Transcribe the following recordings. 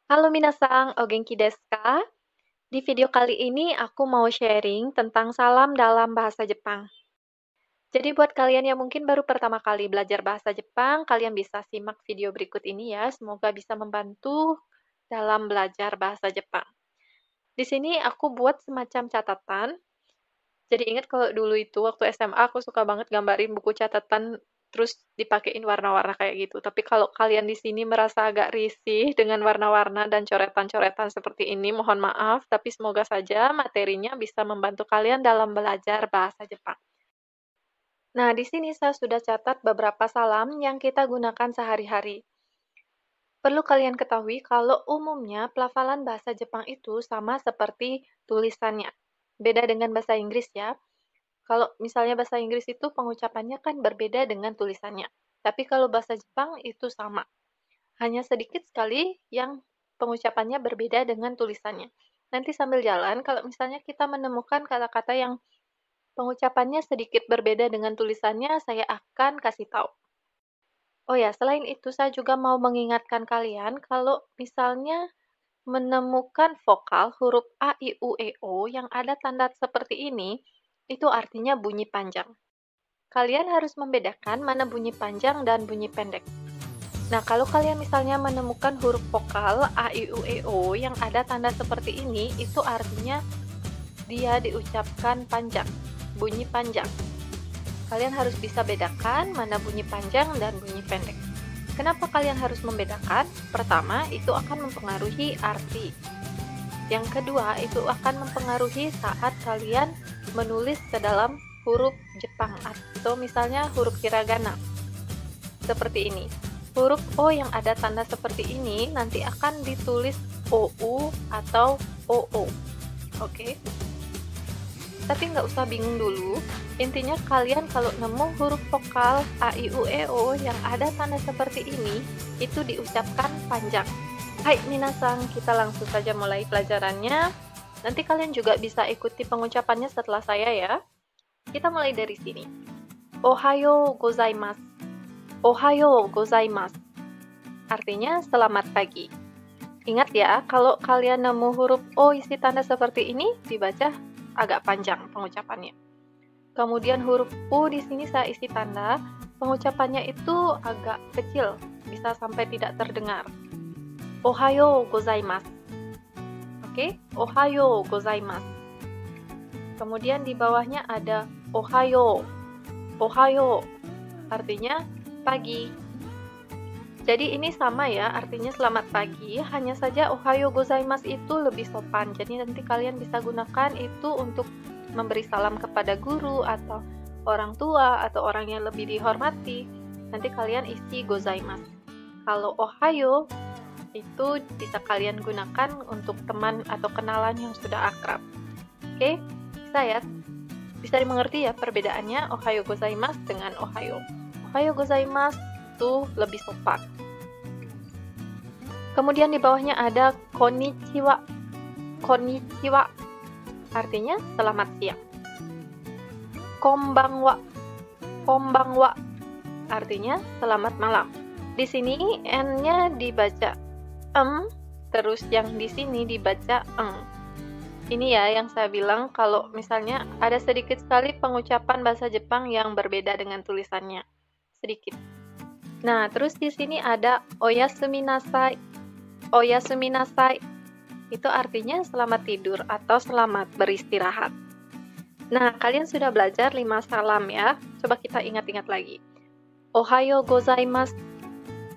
Halo minasang, o genki desu ka? Di video kali ini aku mau sharing tentang salam dalam bahasa Jepang. Jadi buat kalian yang mungkin baru pertama kali belajar bahasa Jepang, kalian bisa simak video berikut ini ya. Semoga bisa membantu dalam belajar bahasa Jepang. Di sini aku buat semacam catatan. Jadi ingat kalau dulu itu waktu SMA aku suka banget gambarin buku catatan terus dipakein warna-warna kayak gitu. Tapi kalau kalian di sini merasa agak risih dengan warna-warna dan coretan-coretan seperti ini, mohon maaf, tapi semoga saja materinya bisa membantu kalian dalam belajar bahasa Jepang. Nah, di sini saya sudah catat beberapa salam yang kita gunakan sehari-hari. Perlu kalian ketahui kalau umumnya pelafalan bahasa Jepang itu sama seperti tulisannya. Beda dengan bahasa Inggris ya. Kalau misalnya bahasa Inggris itu pengucapannya kan berbeda dengan tulisannya. Tapi kalau bahasa Jepang itu sama. Hanya sedikit sekali yang pengucapannya berbeda dengan tulisannya. Nanti sambil jalan, kalau misalnya kita menemukan kata-kata yang pengucapannya sedikit berbeda dengan tulisannya, saya akan kasih tahu. Oh ya, selain itu saya juga mau mengingatkan kalian kalau misalnya menemukan vokal huruf A, I, U, E, O yang ada tanda seperti ini, itu artinya bunyi panjang. Kalian harus membedakan mana bunyi panjang dan bunyi pendek. Nah, kalau kalian misalnya menemukan huruf vokal A, I, U, E, O yang ada tanda seperti ini, itu artinya dia diucapkan panjang, bunyi panjang. Kalian harus bisa bedakan mana bunyi panjang dan bunyi pendek. Kenapa kalian harus membedakan? Pertama, itu akan mempengaruhi arti. Yang kedua, itu akan mempengaruhi saat kalian menulis ke dalam huruf Jepang atau misalnya huruf hiragana. Seperti ini. Huruf O yang ada tanda seperti ini nanti akan ditulis OU atau OO. Oke? Tapi nggak usah bingung dulu. Intinya kalian kalau nemu huruf vokal A, I, U, E, O yang ada tanda seperti ini, itu diucapkan panjang. Hai minasang, kita langsung saja mulai pelajarannya. Nanti kalian juga bisa ikuti pengucapannya setelah saya ya. Kita mulai dari sini. Ohayo gozaimasu. Ohayo gozaimasu. Artinya selamat pagi. Ingat ya, kalau kalian nemu huruf O isi tanda seperti ini, dibaca agak panjang pengucapannya. Kemudian huruf U di sini saya isi tanda, pengucapannya itu agak kecil, bisa sampai tidak terdengar. Ohayo gozaimasu. Oke, ohayo gozaimasu. Kemudian di bawahnya ada ohayo. Ohayo artinya pagi. Jadi ini sama ya, artinya selamat pagi, hanya saja ohayo gozaimasu itu lebih sopan. Jadi nanti kalian bisa gunakan itu untuk memberi salam kepada guru atau orang tua atau orang yang lebih dihormati. Nanti kalian isi gozaimasu. Kalau ohayo itu bisa kalian gunakan untuk teman atau kenalan yang sudah akrab. Oke, saya bisa dimengerti ya perbedaannya ohayo gozaimasu dengan ohayo. Ohayo gozaimasu itu lebih sopan. Kemudian di bawahnya ada konnichiwa. Konnichiwa artinya selamat siang. Konbanwa. Konbanwa artinya selamat malam. Di sini n-nya dibaca terus yang di sini dibaca eng. Ini ya yang saya bilang kalau misalnya ada sedikit sekali pengucapan bahasa Jepang yang berbeda dengan tulisannya. Sedikit. Nah, terus di sini ada oyasumi nasai. Oyasumi nasai. Itu artinya selamat tidur atau selamat beristirahat. Nah, kalian sudah belajar 5 salam ya. Coba kita ingat-ingat lagi. Ohayo gozaimasu.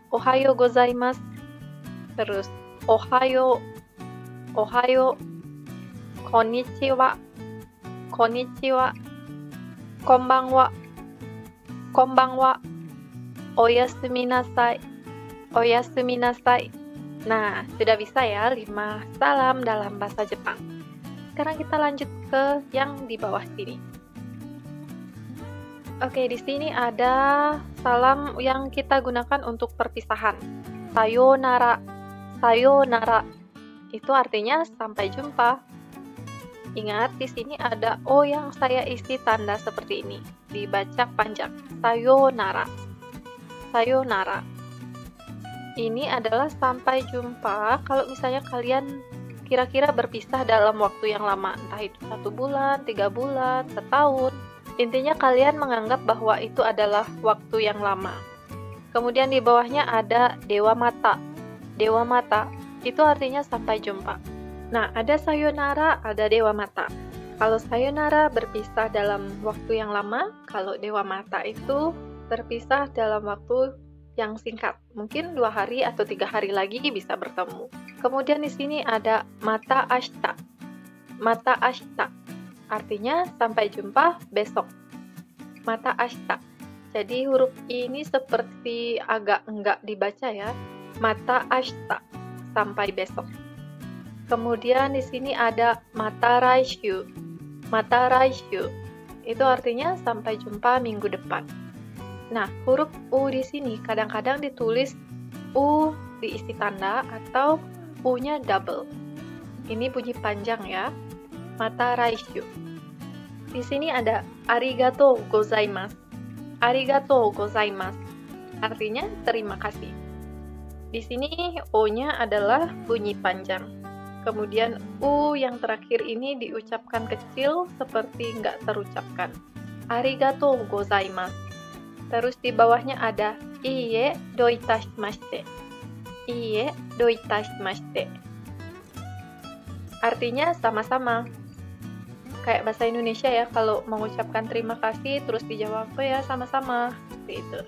Ohayo gozaimasu. Terus ohayo. Ohayo. Konnichiwa. Konnichiwa. Konbanwa. Konbanwa. Oyasumi nasai. Oyasumi nasai. Nah, sudah bisa ya 5 salam dalam bahasa Jepang. Sekarang kita lanjut ke yang di bawah sini. Oke, di sini ada salam yang kita gunakan untuk perpisahan. Sayonara. Sayonara. Itu artinya sampai jumpa. Ingat, di sini ada O yang saya isi tanda seperti ini. Dibaca panjang. Sayonara. Sayonara. ini adalah sampai jumpa kalau misalnya kalian kira-kira berpisah dalam waktu yang lama, entah itu 1 bulan, 3 bulan, setahun. Intinya kalian menganggap bahwa itu adalah waktu yang lama. Kemudian di bawahnya ada dewa mata. Dewa mata itu artinya sampai jumpa. Nah, ada sayonara, ada dewa mata. Kalau sayonara berpisah dalam waktu yang lama, kalau dewa mata itu berpisah dalam waktu yang singkat, mungkin 2 hari atau 3 hari lagi bisa bertemu. Kemudian di sini ada mata ashita. Mata ashita artinya sampai jumpa besok. Mata ashita. Jadi huruf ini seperti agak enggak dibaca ya. Mata ashita, sampai besok. Kemudian di sini ada mata raishu. Mata raishu itu artinya sampai jumpa minggu depan. Nah, huruf U di sini kadang-kadang ditulis U diisi tanda atau U-nya double. Ini bunyi panjang ya. Mata raishu. Di sini ada arigatou gozaimasu. Arigatou gozaimasu. Artinya terima kasih. Di sini O-nya adalah bunyi panjang. Kemudian U yang terakhir ini diucapkan kecil seperti nggak terucapkan. Arigatou gozaimasu. Terus di bawahnya ada iie doitashimashite. Iie doitashimashite. Artinya sama-sama. Kayak bahasa Indonesia ya, kalau mengucapkan terima kasih terus dijawab apa ya sama-sama. Seperti itu.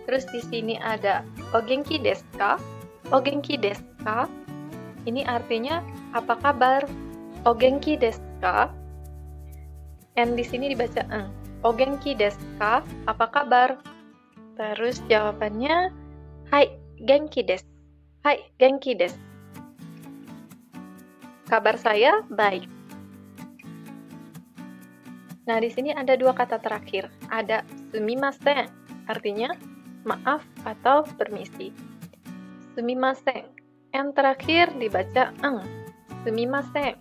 Terus di sini ada ogenki desu ka? Ogenki desu ka? Ini artinya apa kabar? Ogenki desu ka? And di sini dibaca ogenki desu ka? Apa kabar? Terus jawabannya hai genki desu. Hai genki desu. Kabar saya baik. Nah, di sini ada 2 kata terakhir. Ada sumimasen, artinya maaf atau permisi. Sumimasen. Yang terakhir dibaca sumimasen.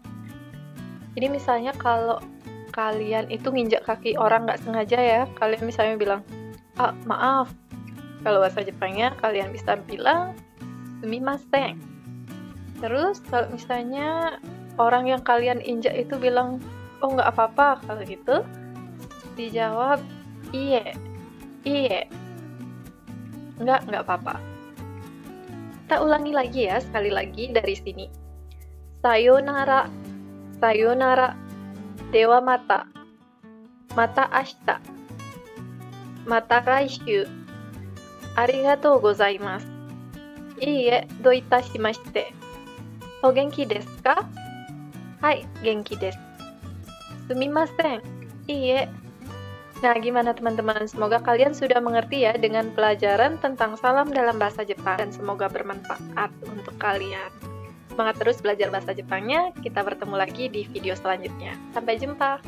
Jadi misalnya kalau kalian itu nginjak kaki orang nggak sengaja ya, kalian misalnya bilang, maaf. Kalau bahasa Jepangnya kalian bisa bilang sumimasen. Terus kalau misalnya orang yang kalian injak itu bilang, oh nggak apa-apa, kalau gitu dijawab iye, nggak apa-apa. Kita ulangi lagi ya, sekali lagi dari sini. Sayonara, sayonara, dewa mata, mata ashita, mata raishu, arigatou gozaimasu, iie, do itashimashite, o genki desu ka? Hai, genki desu. Sumimasen, iie. Nah, gimana teman-teman? Semoga kalian sudah mengerti ya dengan pelajaran tentang salam dalam bahasa Jepang dan semoga bermanfaat untuk kalian. Semangat terus belajar bahasa Jepangnya, kita bertemu lagi di video selanjutnya. Sampai jumpa!